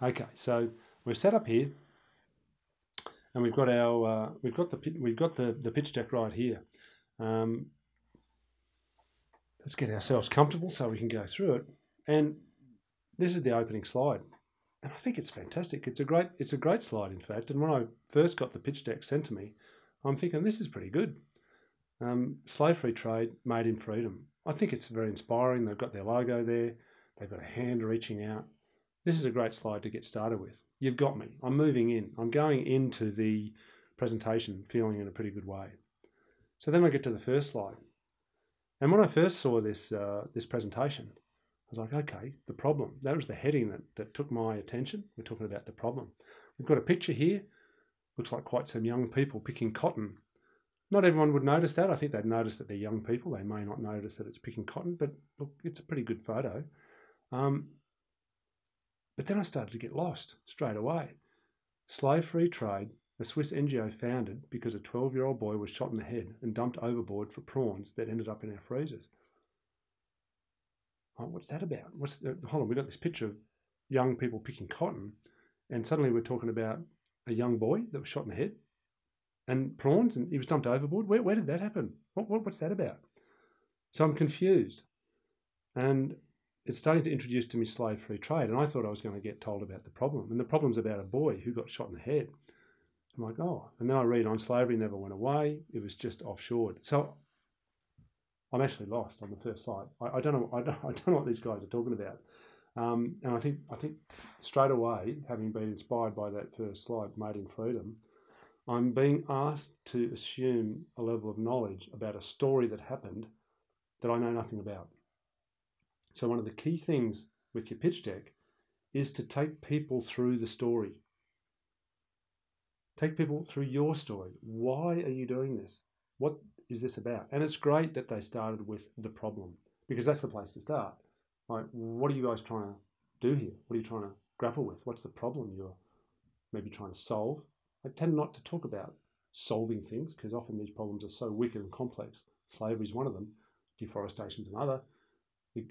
Okay, so we're set up here, and we've got our the pitch deck right here. Let's get ourselves comfortable so we can go through it. And this is the opening slide, and I think it's fantastic. It's a great slide, in fact. And when I first got the pitch deck sent to me, I'm thinking this is pretty good. Slave-free trade, made in freedom. I think it's very inspiring. They've got their logo there. They've got a hand reaching out. This is a great slide to get started with. You've got me. I'm moving in. I'm going into the presentation feeling in a pretty good way. So then I get to the first slide. And when I first saw this presentation, I was like, okay, the problem. That was the heading that took my attention. We're talking about the problem. We've got a picture here. Looks like quite some young people picking cotton. Not everyone would notice that. I think they'd notice that they're young people. They may not notice that it's picking cotton, but look, it's a pretty good photo. But then I started to get lost straight away. Slave-free trade, a Swiss NGO founded because a 12-year-old boy was shot in the head and dumped overboard for prawns that ended up in our freezers. Oh, what's that about? Hold on, we got this picture of young people picking cotton, and suddenly we're talking about a young boy that was shot in the head and prawns, and he was dumped overboard. Where did that happen? What's that about? So I'm confused. And it's starting to introduce to me slave-free trade, and I thought I was going to get told about the problem. And the problem's about a boy who got shot in the head. I'm like, oh. And then I read on slavery never went away. It was just offshored. So I'm actually lost on the first slide. I don't know what these guys are talking about. And I think straight away, having been inspired by that first slide, Made in Freedom, I'm being asked to assume a level of knowledge about a story that happened that I know nothing about. So one of the key things with your pitch deck is to take people through the story. Take people through your story. Why are you doing this? What is this about? And it's great that they started with the problem, because that's the place to start. Like, what are you guys trying to do here? What are you trying to grapple with? What's the problem you're maybe trying to solve? I tend not to talk about solving things because often these problems are so wicked and complex. Slavery is one of them. Deforestation is another.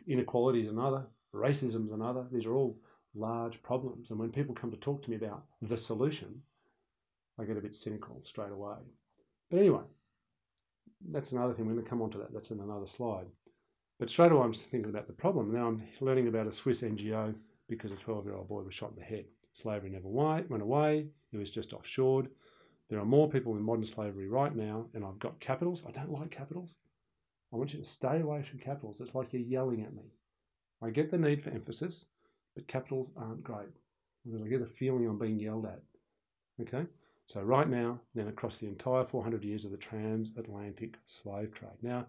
Inequality is another. Racism is another. These are all large problems. And when people come to talk to me about the solution, I get a bit cynical straight away. But anyway, that's another thing. We're going to come on to that. That's in another slide. But straight away I'm thinking about the problem. Now I'm learning about a Swiss NGO because a 12-year-old boy was shot in the head. Slavery never went away. It was just offshored. There are more people in modern slavery right now, and I've got capitals. I don't like capitals. I want you to stay away from capitals. It's like you're yelling at me. I get the need for emphasis, but capitals aren't great because I get a feeling I'm being yelled at. Okay? So right now, then across the entire 400 years of the transatlantic slave trade. Now,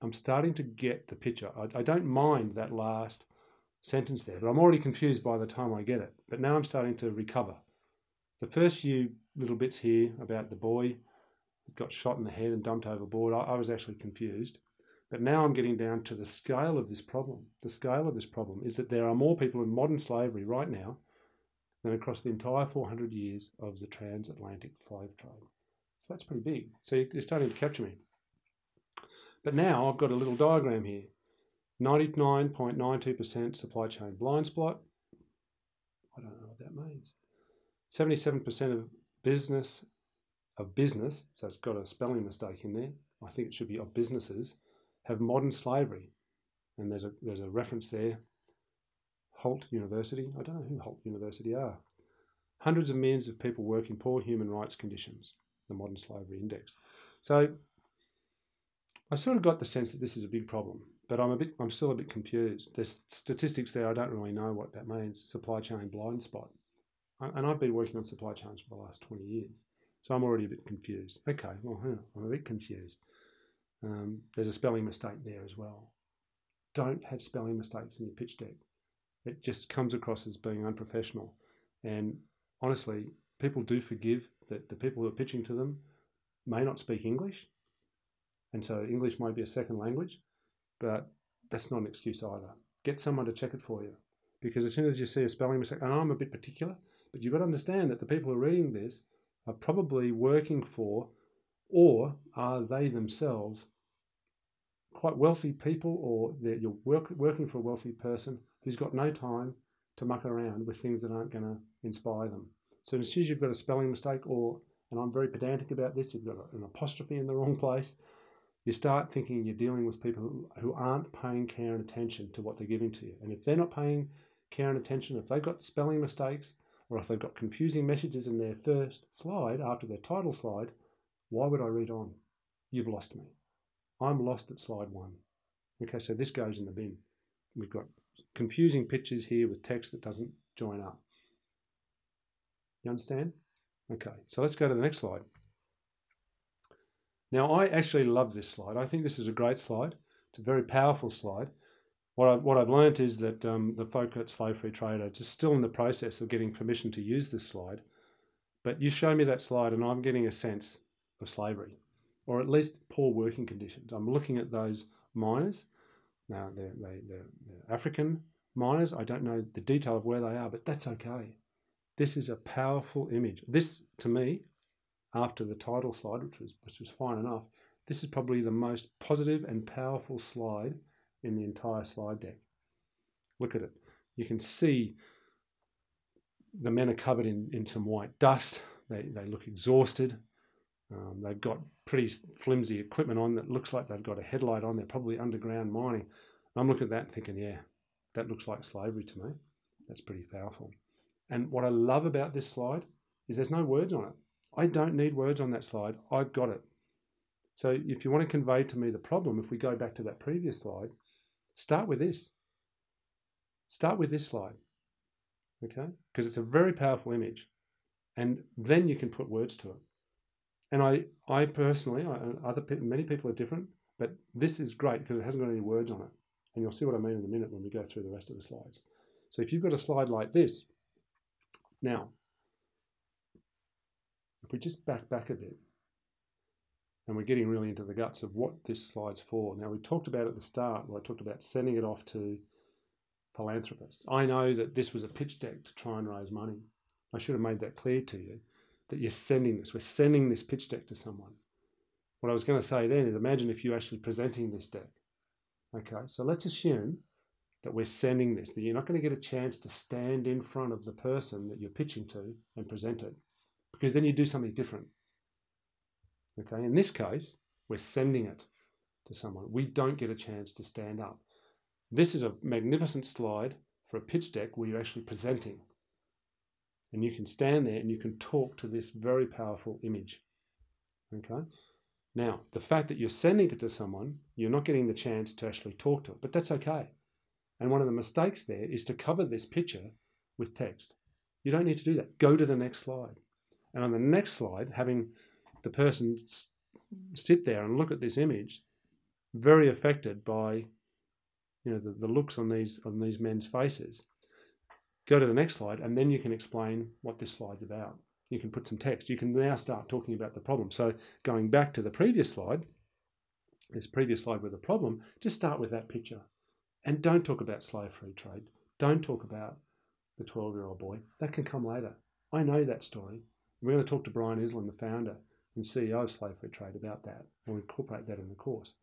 I'm starting to get the picture. I don't mind that last sentence there, but I'm already confused by the time I get it. But now I'm starting to recover. The first few little bits here about the boy got shot in the head and dumped overboard, I was actually confused. But now I'm getting down to the scale of this problem. The scale of this problem is that there are more people in modern slavery right now than across the entire 400 years of the transatlantic slave trade. So that's pretty big. So you're starting to capture me. But now I've got a little diagram here. 99.92% supply chain blind spot. I don't know what that means. 77% of business, so it's got a spelling mistake in there. I think it should be of businesses, have modern slavery. And there's a reference there. Holt University. I don't know who Holt University are. Hundreds of millions of people work in poor human rights conditions, the Modern Slavery Index. So I sort of got the sense that this is a big problem, but I'm still a bit confused. There's statistics there. I don't really know what that means. Supply chain blind spot. And I've been working on supply chains for the last 20 years. So I'm already a bit confused. Okay, well, I'm a bit confused. There's a spelling mistake there as well. Don't have spelling mistakes in your pitch deck. It just comes across as being unprofessional. And honestly, people do forgive that the people who are pitching to them may not speak English. And so English might be a second language, but that's not an excuse either. Get someone to check it for you. Because as soon as you see a spelling mistake, and I'm a bit particular, but you've got to understand that the people who are reading this are probably working for, or are they themselves quite wealthy people, or you're working for a wealthy person who's got no time to muck around with things that aren't going to inspire them. So as soon as you've got a spelling mistake, or, and I'm very pedantic about this, you've got an apostrophe in the wrong place, you start thinking you're dealing with people who aren't paying care and attention to what they're giving to you. And if they're not paying care and attention, if they've got spelling mistakes, or if they've got confusing messages in their first slide after their title slide, why would I read on? You've lost me. I'm lost at slide 1. Okay, so this goes in the bin. We've got confusing pictures here with text that doesn't join up. You understand? Okay, so let's go to the next slide. Now, I actually love this slide. I think this is a great slide. It's a very powerful slide. What I've learned is that the folk at Slave Free Trade are just still in the process of getting permission to use this slide. But you show me that slide and I'm getting a sense of slavery, or at least poor working conditions. I'm looking at those miners. Now, they're African miners. I don't know the detail of where they are, but that's okay. This is a powerful image. This, to me, after the title slide, which was fine enough, this is probably the most positive and powerful slide in the entire slide deck. Look at it. You can see the men are covered in some white dust. They look exhausted. They've got pretty flimsy equipment on that looks like they've got a headlight on. They're probably underground mining. I'm looking at that and thinking, yeah, that looks like slavery to me. That's pretty powerful. And what I love about this slide is there's no words on it. I don't need words on that slide. I've got it. So if you want to convey to me the problem, if we go back to that previous slide, start with this. Start with this slide, okay? Because it's a very powerful image. And then you can put words to it. And I personally, many people are different, but this is great because it hasn't got any words on it. And you'll see what I mean in a minute when we go through the rest of the slides. So if you've got a slide like this, now, if we just back a bit, and we're getting really into the guts of what this slide's for. Now, we talked about at the start, I talked about sending it off to philanthropists. I know that this was a pitch deck to try and raise money. I should have made that clear to you, that you're sending this. We're sending this pitch deck to someone. What I was going to say then is imagine if you're actually presenting this deck. Okay, so let's assume that we're sending this, that you're not going to get a chance to stand in front of the person that you're pitching to and present it, because then you do something different. Okay, in this case, we're sending it to someone. We don't get a chance to stand up. This is a magnificent slide for a pitch deck where you're actually presenting. And you can stand there and you can talk to this very powerful image. Okay, now, the fact that you're sending it to someone, you're not getting the chance to actually talk to it, but that's okay. And one of the mistakes there is to cover this picture with text. You don't need to do that. Go to the next slide. And on the next slide, having the person sit there and look at this image, very affected by, you know, the looks on these men's faces. Go to the next slide, and then you can explain what this slide's about. You can put some text. You can now start talking about the problem. So going back to the previous slide, this previous slide with the problem, just start with that picture. And don't talk about slave-free trade. Don't talk about the 12-year-old boy. That can come later. I know that story. We're going to talk to Brian Islam, the founder and CEO of Slave Free Trade, about that. We'll incorporate that in the course.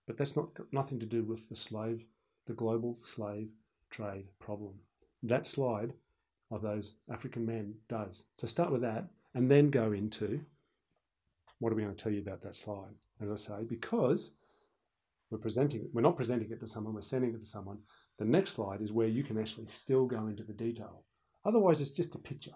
But that's nothing to do with the global slave trade problem. That slide of those African men does. So start with that and then go into what are we going to tell you about that slide. As I say, because we're not presenting it to someone, we're sending it to someone. The next slide is where you can actually still go into the detail. Otherwise, it's just a picture.